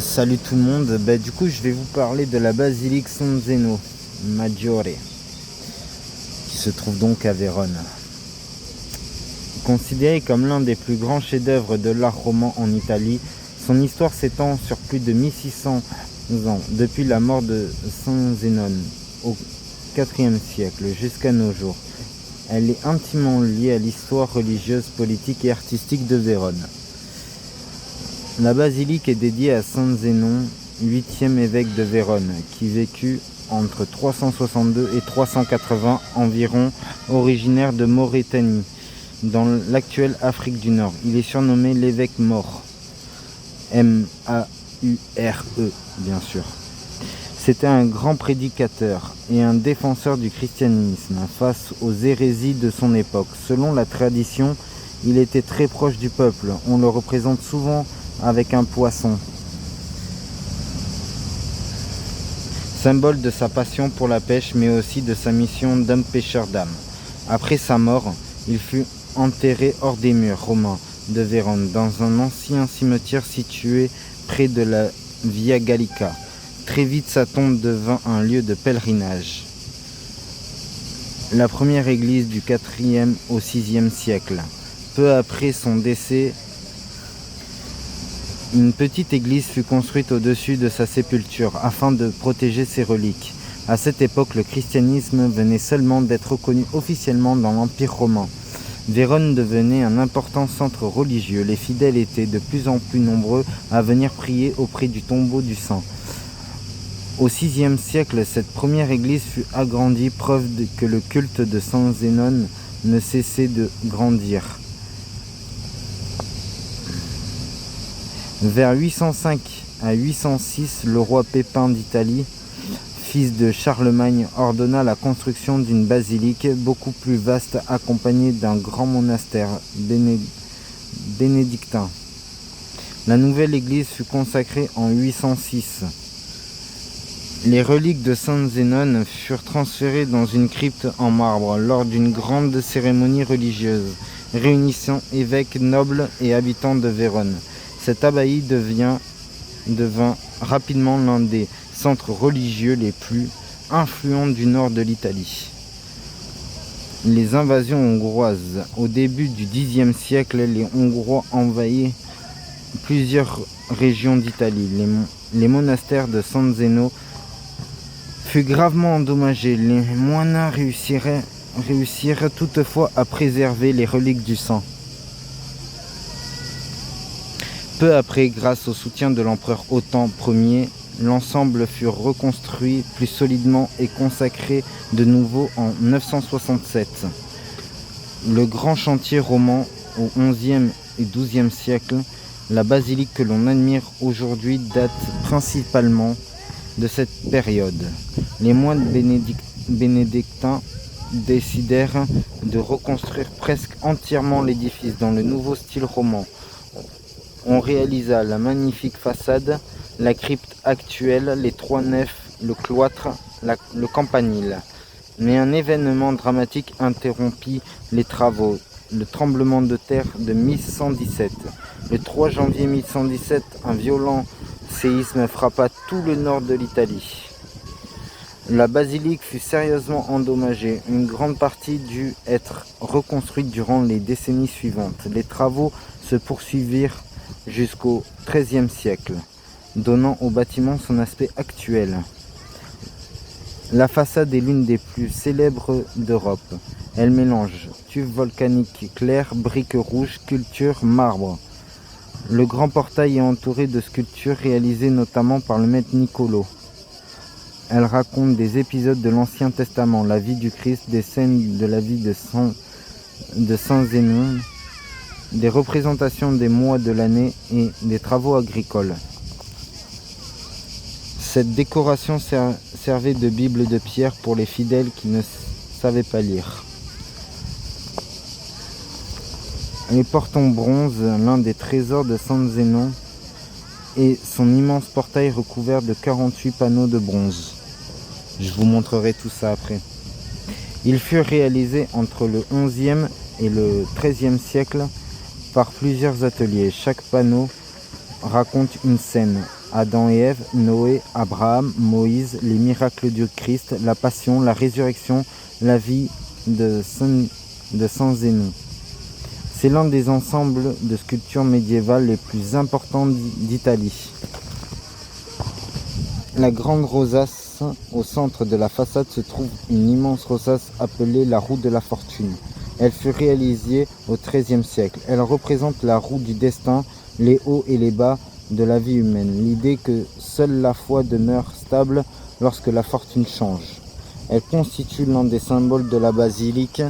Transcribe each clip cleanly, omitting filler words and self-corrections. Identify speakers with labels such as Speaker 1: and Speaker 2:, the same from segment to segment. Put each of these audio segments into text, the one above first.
Speaker 1: Salut tout le monde, du coup je vais vous parler de la basilique San Zeno Maggiore qui se trouve donc à Vérone. Considéré comme l'un des plus grands chefs-d'œuvre de l'art roman en Italie, son histoire s'étend sur plus de 1600 ans, depuis la mort de San Zénon au IVe siècle jusqu'à nos jours. Elle est intimement liée à l'histoire religieuse, politique et artistique de Vérone. La basilique est dédiée à San Zénon, 8e évêque de Vérone, qui vécut entre 362 et 380 environ, originaire de Mauritanie, dans l'actuelle Afrique du Nord. Il est surnommé l'évêque mort, Maure, bien sûr. C'était un grand prédicateur et un défenseur du christianisme face aux hérésies de son époque. Selon la tradition, il était très proche du peuple. On le représente souvent avec un poisson, symbole de sa passion pour la pêche, mais aussi de sa mission d'homme pêcheur d'âmes. Après sa mort, il fut enterré hors des murs romains de Vérone, dans un ancien cimetière situé près de la Via Gallica. Très vite, sa tombe devint un lieu de pèlerinage. La première église du IVe au VIe siècle. Peu après son décès, une petite église fut construite au-dessus de sa sépulture afin de protéger ses reliques. À cette époque, le christianisme venait seulement d'être reconnu officiellement dans l'Empire romain. Vérone devenait un important centre religieux. Les fidèles étaient de plus en plus nombreux à venir prier auprès du tombeau du saint. Au VIe siècle, cette première église fut agrandie, preuve que le culte de San Zénon ne cessait de grandir. Vers 805 à 806, le roi Pépin d'Italie, fils de Charlemagne, ordonna la construction d'une basilique beaucoup plus vaste, accompagnée d'un grand monastère bénédictin. La nouvelle église fut consacrée en 806. Les reliques de San Zénon furent transférées dans une crypte en marbre lors d'une grande cérémonie religieuse, réunissant évêques, nobles et habitants de Vérone. Cette abbaye devint rapidement l'un des centres religieux les plus influents du nord de l'Italie. Les invasions hongroises. Au début du Xe siècle, les Hongrois envahirent plusieurs régions d'Italie. Les monastères de San Zeno furent gravement endommagés. Les moines réussirent toutefois à préserver les reliques du saint. Peu après, grâce au soutien de l'empereur Otton Ier, l'ensemble fut reconstruit plus solidement et consacré de nouveau en 967. Le grand chantier roman au XIe et XIIe siècle, la basilique que l'on admire aujourd'hui date principalement de cette période. Les moines bénédictins décidèrent de reconstruire presque entièrement l'édifice dans le nouveau style roman. On réalisa la magnifique façade, la crypte actuelle, les trois nefs, le cloître, le campanile. Mais un événement dramatique interrompit les travaux, le tremblement de terre de 1117. Le 3 janvier 1117, un violent séisme frappa tout le nord de l'Italie. La basilique fut sérieusement endommagée. Une grande partie dut être reconstruite durant les décennies suivantes. Les travaux se poursuivirent jusqu'au XIIIe siècle, donnant au bâtiment son aspect actuel. La façade est l'une des plus célèbres d'Europe. Elle mélange tubes volcaniques clairs, briques rouges, sculptures, marbre. Le grand portail est entouré de sculptures réalisées notamment par le maître Niccolò. Elle raconte des épisodes de l'Ancien Testament, la vie du Christ, des scènes de la vie de San Zénon, des représentations des mois de l'année et des travaux agricoles. Cette décoration servait de bible de pierre pour les fidèles qui ne savaient pas lire. Les portes en bronze, l'un des trésors de San Zénon, et son immense portail recouvert de 48 panneaux de bronze. Je vous montrerai tout ça après. Ils furent réalisés entre le XIe et le XIIIe siècle par plusieurs ateliers. Chaque panneau raconte une scène. Adam et Ève, Noé, Abraham, Moïse, les miracles du Christ, la passion, la résurrection, la vie de San Zeno. C'est l'un des ensembles de sculptures médiévales les plus importants d'Italie. La grande rosace, au centre de la façade, se trouve une immense rosace appelée la roue de la fortune. Elle fut réalisée au XIIIe siècle. Elle représente la roue du destin, les hauts et les bas de la vie humaine. L'idée que seule la foi demeure stable lorsque la fortune change. Elle constitue l'un des symboles de la basilique.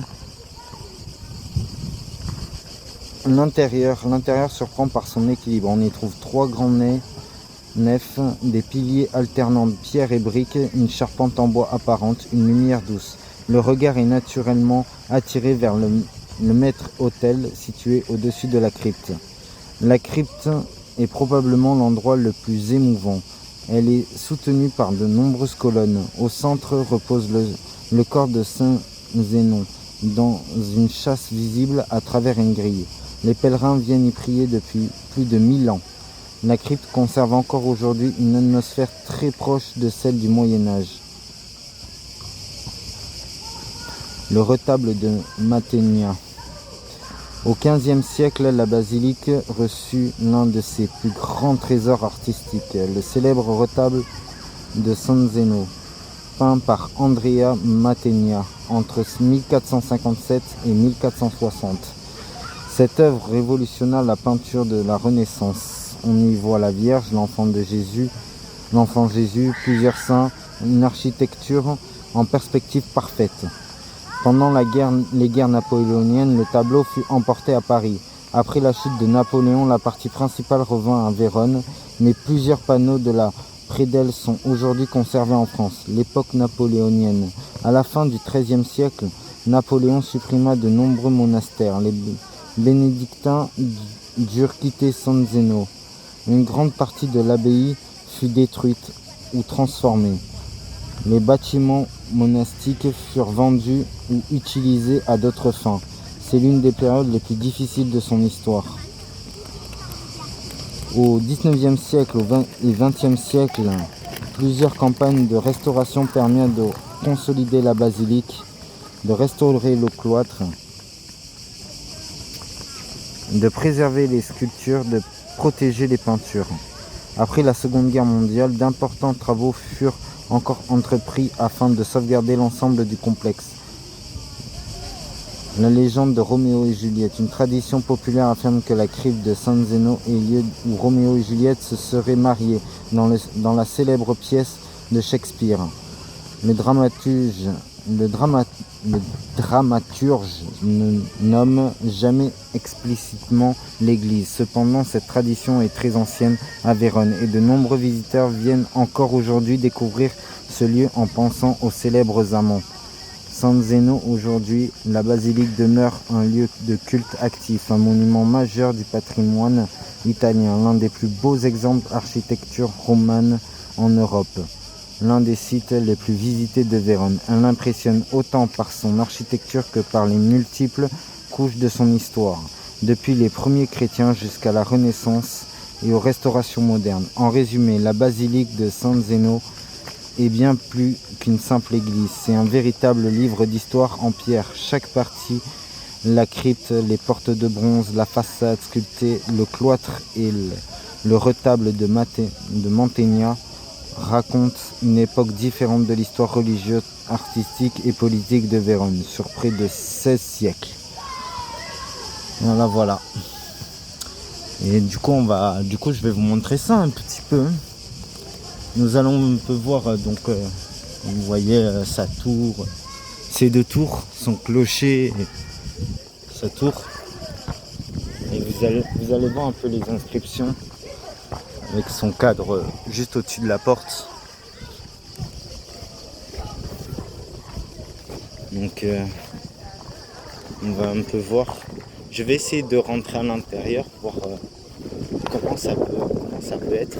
Speaker 1: L'intérieur surprend par son équilibre. On y trouve 3 grands nefs, des piliers alternant pierre et briques, une charpente en bois apparente, une lumière douce. Le regard est naturellement attiré vers le maître-autel situé au-dessus de la crypte. La crypte est probablement l'endroit le plus émouvant. Elle est soutenue par de nombreuses colonnes. Au centre repose le corps de Saint Zénon, dans une châsse visible à travers une grille. Les pèlerins viennent y prier depuis plus de 1000 ans. La crypte conserve encore aujourd'hui une atmosphère très proche de celle du Moyen-Âge. Le retable de Mantegna. Au XVe siècle, la basilique reçut l'un de ses plus grands trésors artistiques, le célèbre retable de San Zeno, peint par Andrea Mantegna entre 1457 et 1460. Cette œuvre révolutionna la peinture de la Renaissance. On y voit la Vierge, l'enfant Jésus, plusieurs saints, une architecture en perspective parfaite. Pendant les guerres napoléoniennes, le tableau fut emporté à Paris. Après la chute de Napoléon, la partie principale revint à Vérone, mais plusieurs panneaux de la prédelle sont aujourd'hui conservés en France. L'époque napoléonienne. À la fin du XIIIe siècle, Napoléon supprima de nombreux monastères. Les bénédictins durent quitter San Zeno. Une grande partie de l'abbaye fut détruite ou transformée. Les bâtiments monastiques furent vendus ou utilisés à d'autres fins. C'est l'une des périodes les plus difficiles de son histoire. Au XIXe siècle et XXe siècle, plusieurs campagnes de restauration permirent de consolider la basilique, de restaurer le cloître, de préserver les sculptures, de protéger les peintures. Après la Seconde Guerre mondiale, d'importants travaux furent encore entrepris afin de sauvegarder l'ensemble du complexe. La légende de Roméo et Juliette. Une tradition populaire affirme que la crypte de San Zeno est lieu où Roméo et Juliette se seraient mariés dans la célèbre pièce de Shakespeare. Le dramaturge ne nomme jamais explicitement l'église. Cependant, cette tradition est très ancienne à Vérone et de nombreux visiteurs viennent encore aujourd'hui découvrir ce lieu en pensant aux célèbres amants. San Zeno, aujourd'hui, la basilique demeure un lieu de culte actif, un monument majeur du patrimoine italien, l'un des plus beaux exemples d'architecture romane en Europe. L'un des sites les plus visités de Vérone. Elle impressionne autant par son architecture que par les multiples couches de son histoire, depuis les premiers chrétiens jusqu'à la Renaissance et aux restaurations modernes. En résumé, la basilique de San Zeno est bien plus qu'une simple église. C'est un véritable livre d'histoire en pierre. Chaque partie, la crypte, les portes de bronze, la façade sculptée, le cloître et le retable de Mantegna raconte une époque différente de l'histoire religieuse, artistique et politique de Vérone, sur près de 16 siècles. Voilà. Et du coup, je vais vous montrer ça un petit peu. Nous allons un peu voir, vous voyez sa tour, ses 2 tours, son clocher, et sa tour. Et vous allez voir un peu les inscriptions. Avec son cadre juste au-dessus de la porte. Donc on va un peu voir. Je vais essayer de rentrer à l'intérieur, voir comment ça peut être.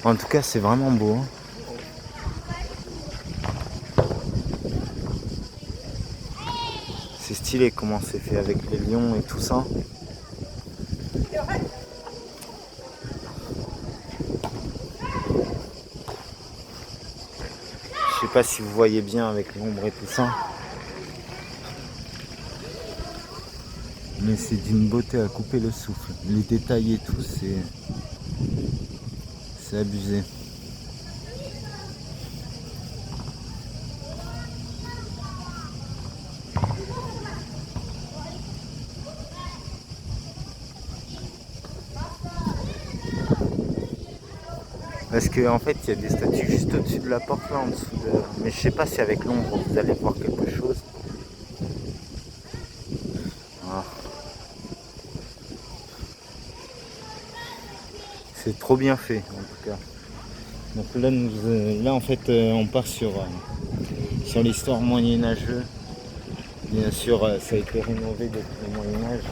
Speaker 1: En tout cas, c'est vraiment beau. C'est stylé. stylé comment c'est fait avec les lions et tout ça. Je sais pas si vous voyez bien avec l'ombre et tout ça. Mais c'est d'une beauté à couper le souffle. Les détails et tout, c'est abusé. Parce qu'en fait, il y a des statues juste au-dessus de la porte là, en dessous de... Mais je sais pas si avec l'ombre vous allez voir quelque chose. Ah. C'est trop bien fait en tout cas. Donc là, là en fait, on part sur l'histoire moyenâgeuse. Bien sûr, ça a été rénové depuis le Moyen-Âge.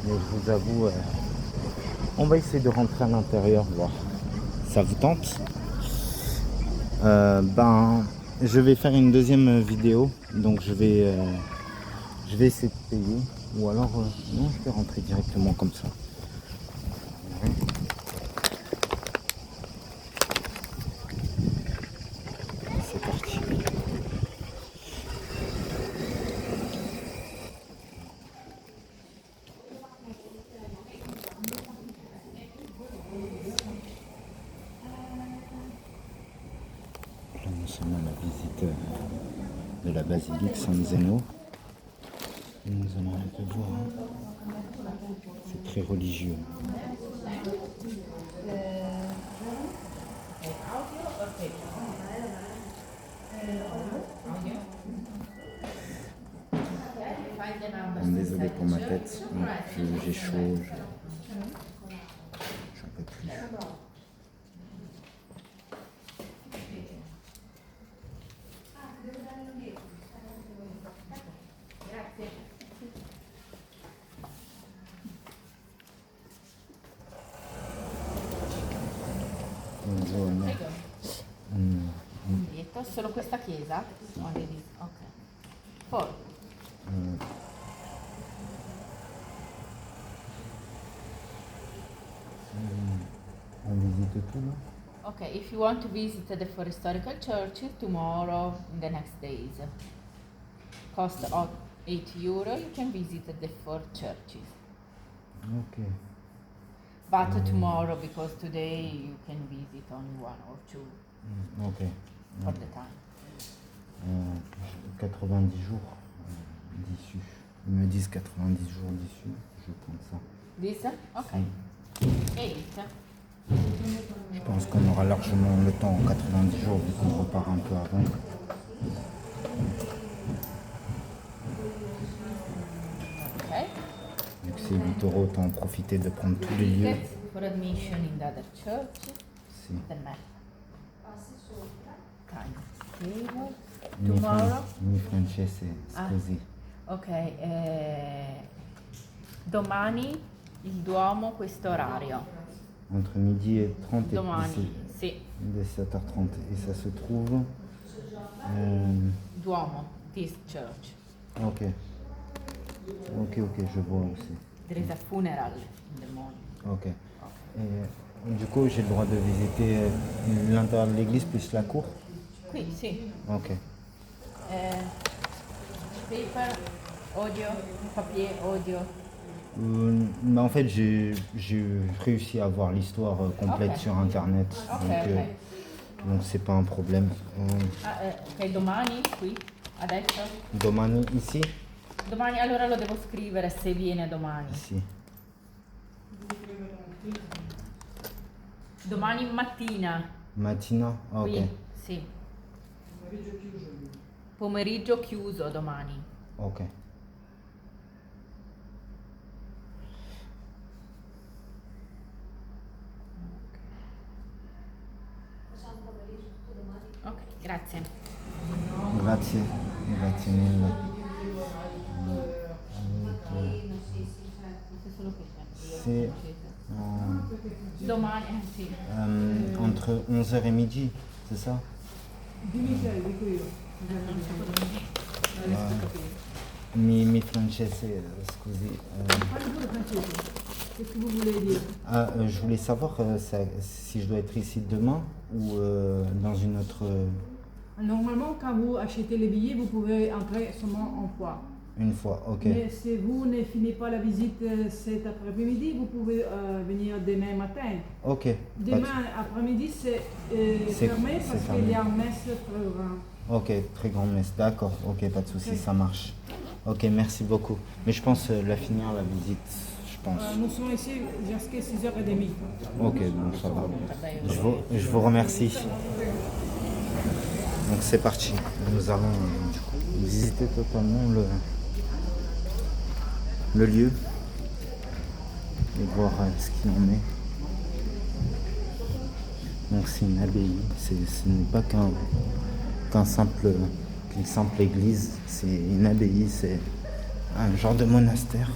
Speaker 1: Mais je vous avoue, on va essayer de rentrer à l'intérieur, voir. Ça vous tente? Je vais faire une deuxième vidéo, donc je vais essayer de payer, ou alors non, je vais rentrer directement comme ça. Ouais. C'est parti. Là, nous sommes à la visite de la basilique San Zeno. Et nous allons un peu voir. C'est très religieux. Désolé pour ma tête, j'ai chaud, j'en peux plus. Buongiorno.
Speaker 2: Solo questa chiesa? Ok. Poi.
Speaker 1: On visite tout là?
Speaker 2: Okay, if you want to visit the four historical churches tomorrow in the next days, cost of €8, you can visit the four churches.
Speaker 1: Ok.
Speaker 2: But tomorrow, because today you can visit only one or two
Speaker 1: Ok.
Speaker 2: for the time.
Speaker 1: 90 jours d'issue. Ils me disent 90 jours d'issue, je prends ça.
Speaker 2: This? Okay. 8.
Speaker 1: Je pense qu'on aura largement le temps en 90 jours vu qu'on repart un peu avant.
Speaker 2: Okay.
Speaker 1: Vu que c'est 8 €, autant en profiter de prendre tous les lieux.
Speaker 2: For admission in the other church,
Speaker 1: Si.
Speaker 2: the map. Time table. Tomorrow.
Speaker 1: Mi francese, scusi.
Speaker 2: Ok, domani il Duomo questo orario.
Speaker 1: Entre midi et 30
Speaker 2: Domani, sì.
Speaker 1: 17h30. Et ça se trouve...
Speaker 2: Duomo, this church.
Speaker 1: Ok. Ok, je vois aussi.
Speaker 2: There is a funeral in the morning.
Speaker 1: Ok. Et du coup, j'ai le droit de visiter l'intérieur de l'église plus la cour?
Speaker 2: Qui, sì.
Speaker 1: Ok.
Speaker 2: Paper, audio, papier, audio.
Speaker 1: En fait, j'ai réussi à voir l'histoire complète sur internet, donc c'est pas un problème.
Speaker 2: Ok, domani qui, adesso.
Speaker 1: Domani ici?
Speaker 2: Domani, allora lo devo scrivere se viene domani.
Speaker 1: Ici.
Speaker 2: Domani mattina.
Speaker 1: Mattina? Ah, ok.
Speaker 2: Qui, sì. Pomeriggio chiuso domani.
Speaker 1: Ok.
Speaker 2: Ok, grazie.
Speaker 1: Grazie mille. C'est
Speaker 2: Domani, sì.
Speaker 1: entre 11h et midi, c'est ça? Mi francese, scusi.
Speaker 3: Parlez-vous le français? Qu'est-ce que vous voulez dire?
Speaker 1: Je voulais savoir si je dois être ici demain ou dans une autre...
Speaker 3: Normalement, quand vous achetez les billets, vous pouvez entrer seulement en fois.
Speaker 1: Une fois, ok.
Speaker 3: Mais si vous ne finissez pas la visite cet après-midi, vous pouvez venir demain matin.
Speaker 1: Ok.
Speaker 3: Demain après-midi, c'est fermé
Speaker 1: c'est
Speaker 3: parce
Speaker 1: fermé.
Speaker 3: qu'il y a un messe très grand.
Speaker 1: Ok, très grande messe, d'accord. Ok, pas de souci,
Speaker 3: Ok.
Speaker 1: ça marche. Ok, merci beaucoup. Mais je pense la finir la visite, je pense.
Speaker 3: Nous sommes ici jusqu'à 6h30.
Speaker 1: Ok, donc ça va. Je vous remercie. Donc c'est parti. Nous allons du coup, visiter totalement le lieu et voir ce qu'il en est. Donc c'est une abbaye, ce n'est pas qu'une simple église, c'est une abbaye, c'est un genre de monastère.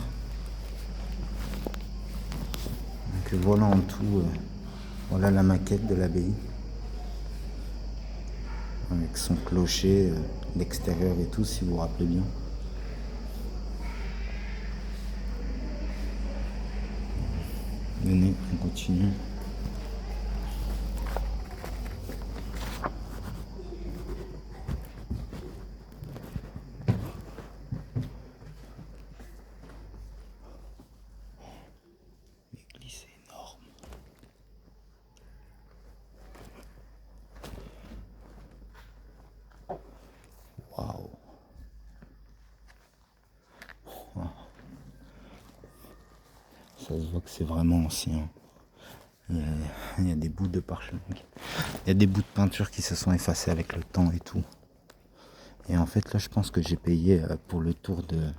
Speaker 1: Donc voilà en tout, voilà la maquette de l'abbaye. Avec son clocher, l'extérieur et tout, si vous vous rappelez bien. Venez, on continue. L'église est énorme. Waouh. Ça se voit que c'est vraiment ancien. Il y a des bouts de parchemin. Il y a des bouts de peinture qui se sont effacés avec le temps et tout. Et en fait, là, je pense que j'ai payé pour le tour de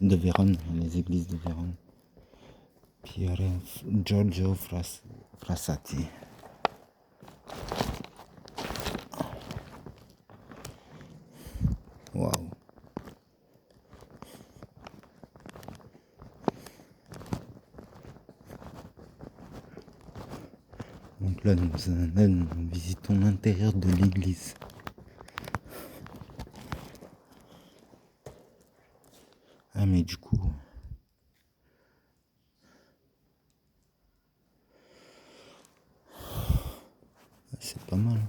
Speaker 1: Vérone, les églises de Vérone. Pier Giorgio Frassati. Waouh. Donc là, nous visitons l'intérieur de l'église. Ah mais du coup... c'est pas mal.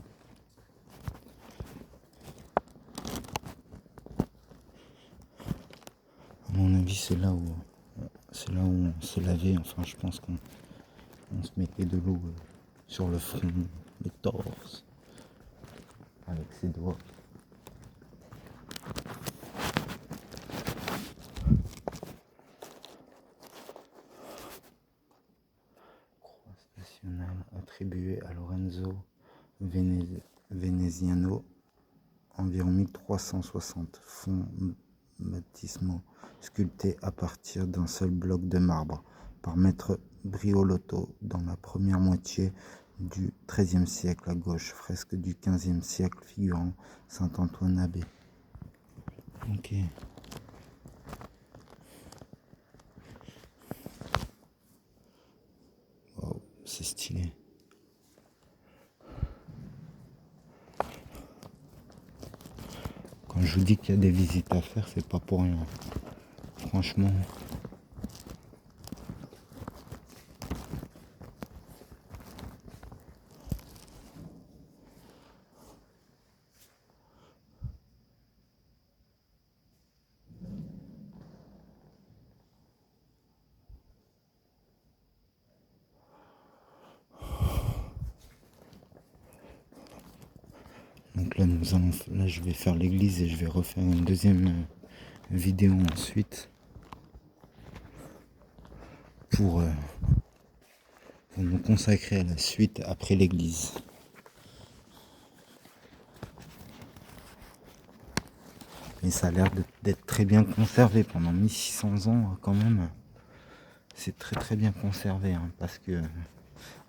Speaker 1: À mon avis, c'est là où on se lavait. Enfin, je pense qu'on se mettait de l'eau sur le front, le torse, avec ses doigts. Croix nationale attribuée à Lorenzo Veneziano, environ 1360. Fonds baptismaux sculptés à partir d'un seul bloc de marbre par maître Briolotto dans la première moitié du XIIIe siècle. À gauche, fresque du XVe siècle figurant Saint Antoine Abbé. Ok. Wow, c'est stylé. Quand je vous dis qu'il y a des visites à faire, c'est pas pour rien. Franchement. Donc là, je vais faire l'église et je vais refaire une deuxième vidéo ensuite pour me consacrer à la suite après l'église. Et ça a l'air d'être très bien conservé pendant 1600 ans quand même. C'est très très bien conservé hein, parce que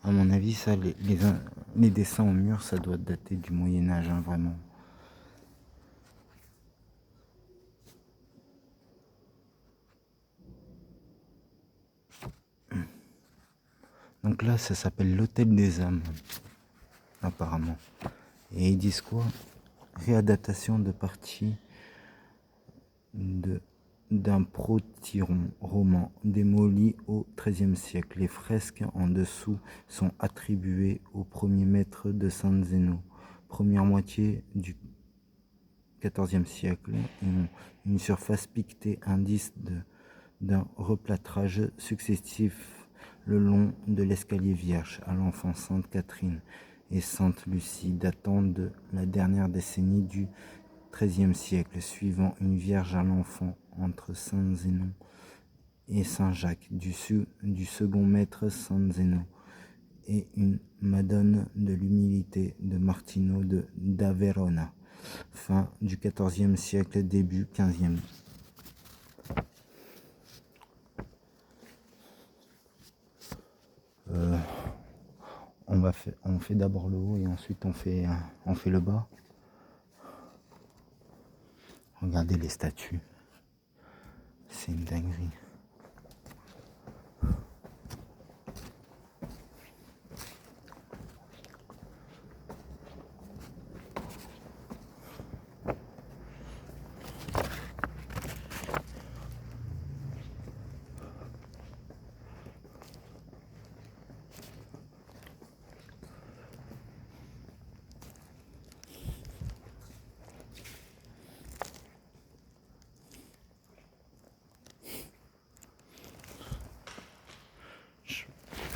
Speaker 1: à mon avis ça les dessins au mur ça doit dater du Moyen-Âge hein, vraiment. Donc là ça s'appelle l'Hôtel des âmes apparemment. Et ils disent quoi? Réadaptation de partie de d'un protyron roman démoli au XIIIe siècle. Les fresques en dessous sont attribuées au premier maître de San Zeno. Première moitié du XIVe siècle, une surface pictée, indice d'un replâtrage successif le long de l'escalier vierge à l'enfant Sainte Catherine et Sainte Lucie, datant de la dernière décennie du XIIIe siècle, suivant une Vierge à l'enfant entre Saint Zénon et Saint Jacques, du second maître Saint Zénon, et une Madone de l'humilité de Martino da Verona, fin du XIVe siècle, début XVe. On fait d'abord le haut et ensuite on fait le bas. Regardez les statues, c'est une dinguerie.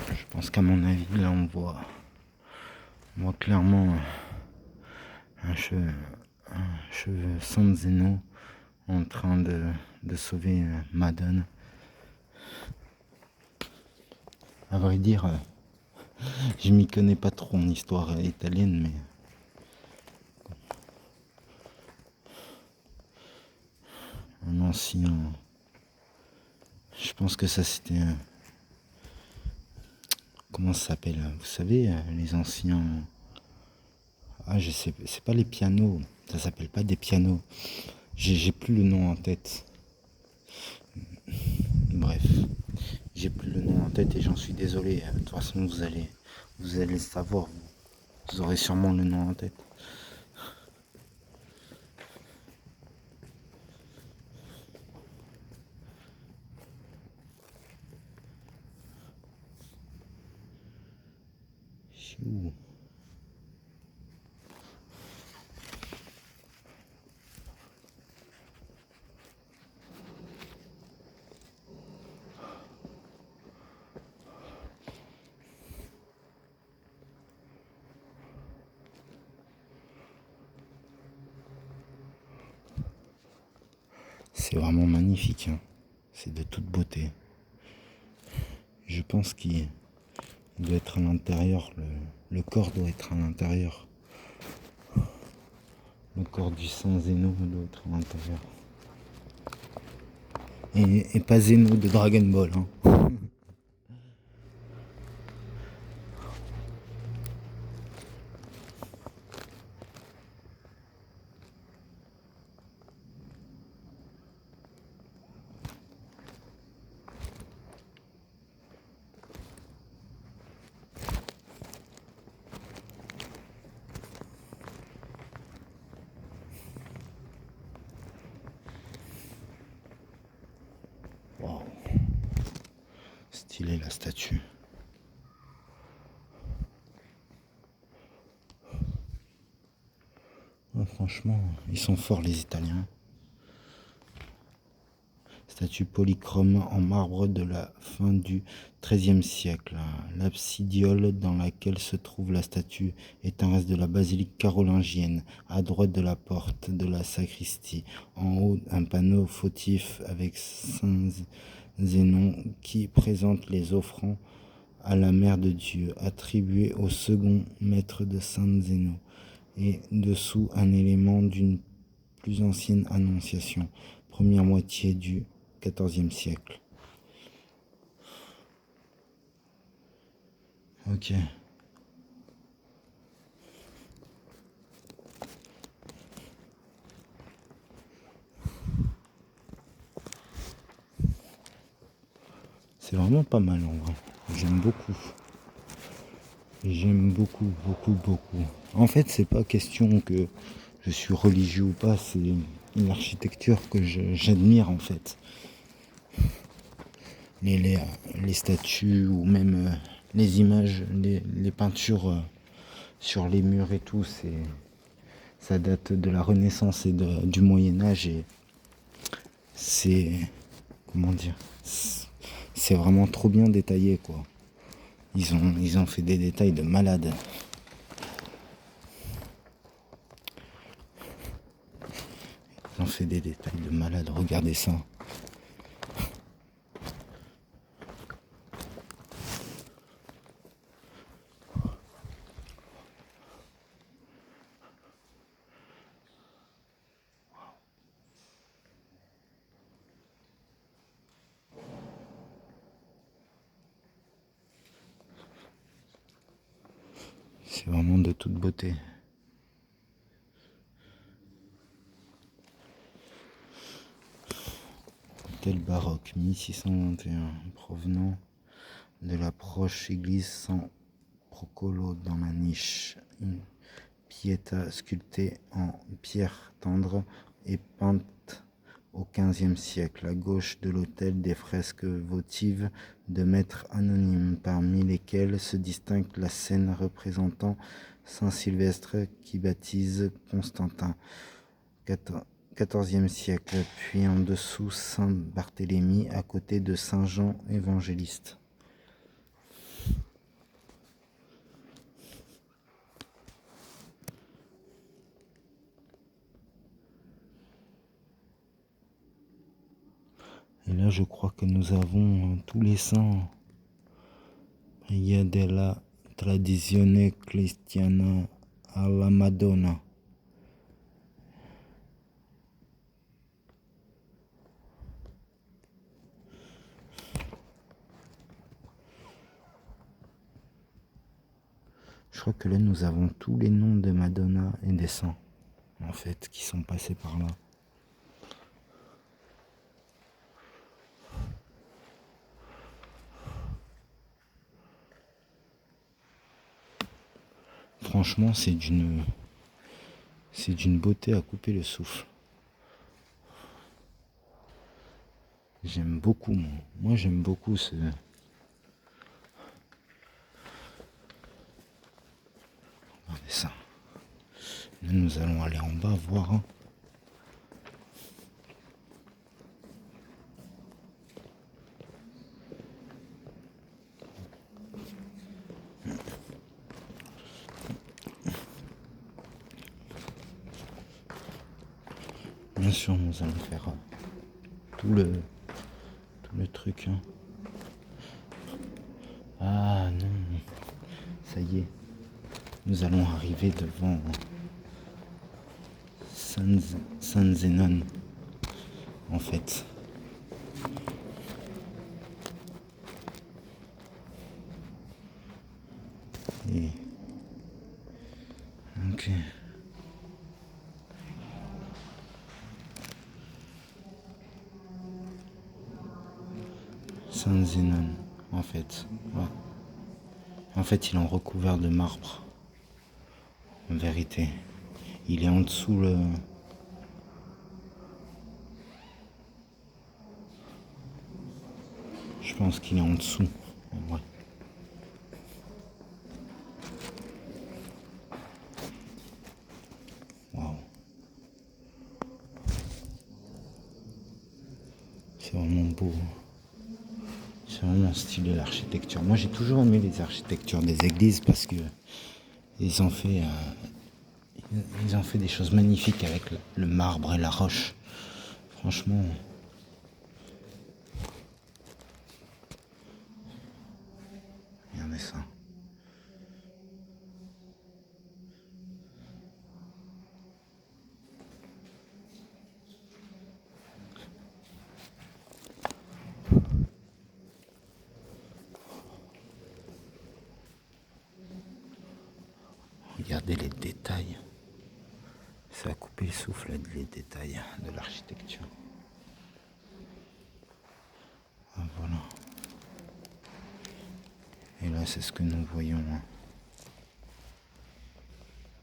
Speaker 1: Je pense qu'à mon avis, là on voit clairement un cheveu San Zeno en train de sauver Madone. À vrai dire, je m'y connais pas trop en histoire italienne, mais un ancien, je pense que ça c'était comment ça s'appelle, vous savez, les anciens, je sais, c'est pas les pianos, ça s'appelle pas des pianos, j'ai plus le nom en tête, bref, j'ai plus le nom en tête et j'en suis désolé. De toute façon vous allez le savoir, vous aurez sûrement le nom en tête. Chou. C'est vraiment magnifique, hein. C'est de toute beauté. Je pense qu'il doit être à l'intérieur, le corps doit être à l'intérieur. Le corps du Saint Zeno doit être à l'intérieur. Et pas Zeno de Dragon Ball, hein. Wow. Stylé la statue. Ouais, franchement, ils sont forts les Italiens. Statue polychrome en marbre de la fin du XIIIe siècle. L'absidiole dans laquelle se trouve la statue est un reste de la basilique carolingienne, à droite de la porte de la sacristie. En haut, un panneau votif avec Saint Zénon qui présente les offrandes à la Mère de Dieu, attribuées au second maître de Saint Zénon. Et dessous, un élément d'une plus ancienne annonciation, première moitié du XIVe siècle. Ok. C'est vraiment pas mal en vrai. J'aime beaucoup. J'aime beaucoup, beaucoup, beaucoup. En fait, c'est pas question que je suis religieux ou pas, une architecture que j'admire en fait. Les statues ou même les images, les peintures sur les murs et tout, ça date de la Renaissance et du Moyen-Âge et c'est, comment dire, c'est vraiment trop bien détaillé quoi. Ils ont fait des détails de malade. Ils ont fait des détails de malade, regardez ça. C'est vraiment de toute beauté. Hôtel baroque 1621 provenant de la proche église San Procolo dans la niche. Une pietà sculptée en pierre tendre et peinte au XVe siècle. À gauche de l'autel, des fresques votives de maîtres anonymes, parmi lesquelles se distingue la scène représentant Saint Sylvestre qui baptise Constantin. XIVe siècle, puis en dessous Saint Barthélemy à côté de Saint Jean évangéliste. Et là, je crois que nous avons tous les saints. Il y a de la tradizione cristiana alla Madonna. Je crois que là, nous avons tous les noms de Madonna et des saints, en fait, qui sont passés par là. Franchement, c'est d'une beauté à couper le souffle. J'aime beaucoup, moi. Moi, j'aime beaucoup ce... Regardez ça. Là, nous allons aller en bas voir. Hein. Bien sûr, nous allons faire tout le truc. Hein. Ah non, ça y est. Nous allons arriver devant San Zénon, en fait. Et... Ok. San Zénon, en fait. Ouais. En fait, il est en recouvert de marbre. En vérité. Il est en dessous le... Je pense qu'il est en dessous. Ouais. Waouh. C'est vraiment beau. C'est vraiment stylé l'architecture. Moi j'ai toujours aimé les architectures des églises parce que ils ont fait des choses magnifiques avec le marbre et la roche. Franchement. Regardez ça. Regardez les détails. Ça a coupé le souffle, les détails de l'architecture. Ah, voilà. Et là, c'est ce que nous voyons. Hein.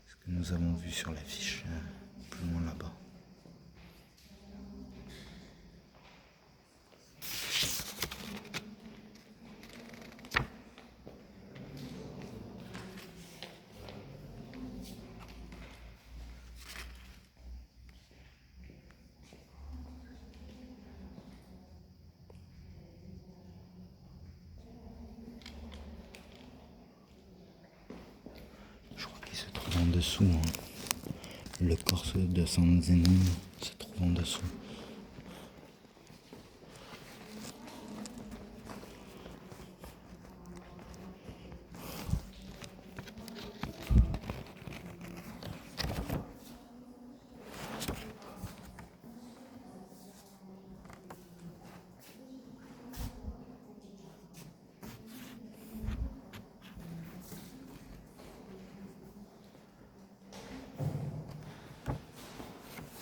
Speaker 1: Ce que nous avons vu sur l'affiche plus loin là-bas. dessous. Hein. Le corso de San Zeno se trouve en dessous.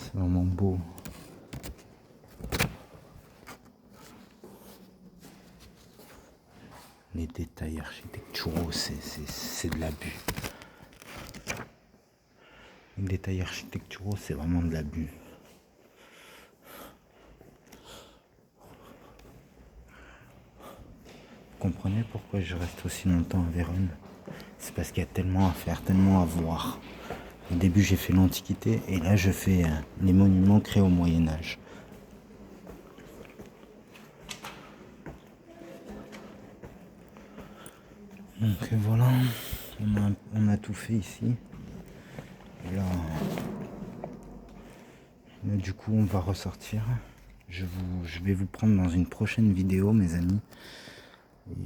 Speaker 1: C'est vraiment beau. Les détails architecturaux, c'est de l'abus. Les détails architecturaux, c'est vraiment de l'abus. Vous comprenez pourquoi je reste aussi longtemps à Vérone? C'est parce qu'il y a tellement à faire, tellement à voir. Au début, j'ai fait l'Antiquité et là, je fais les monuments créés au Moyen-Âge. Donc voilà, on a tout fait ici. Et là, du coup, on va ressortir. Je vais vous prendre dans une prochaine vidéo, mes amis. Et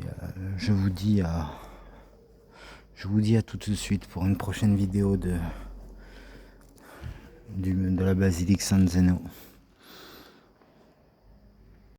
Speaker 1: je vous dis à tout de suite pour une prochaine vidéo de la basilique San Zeno.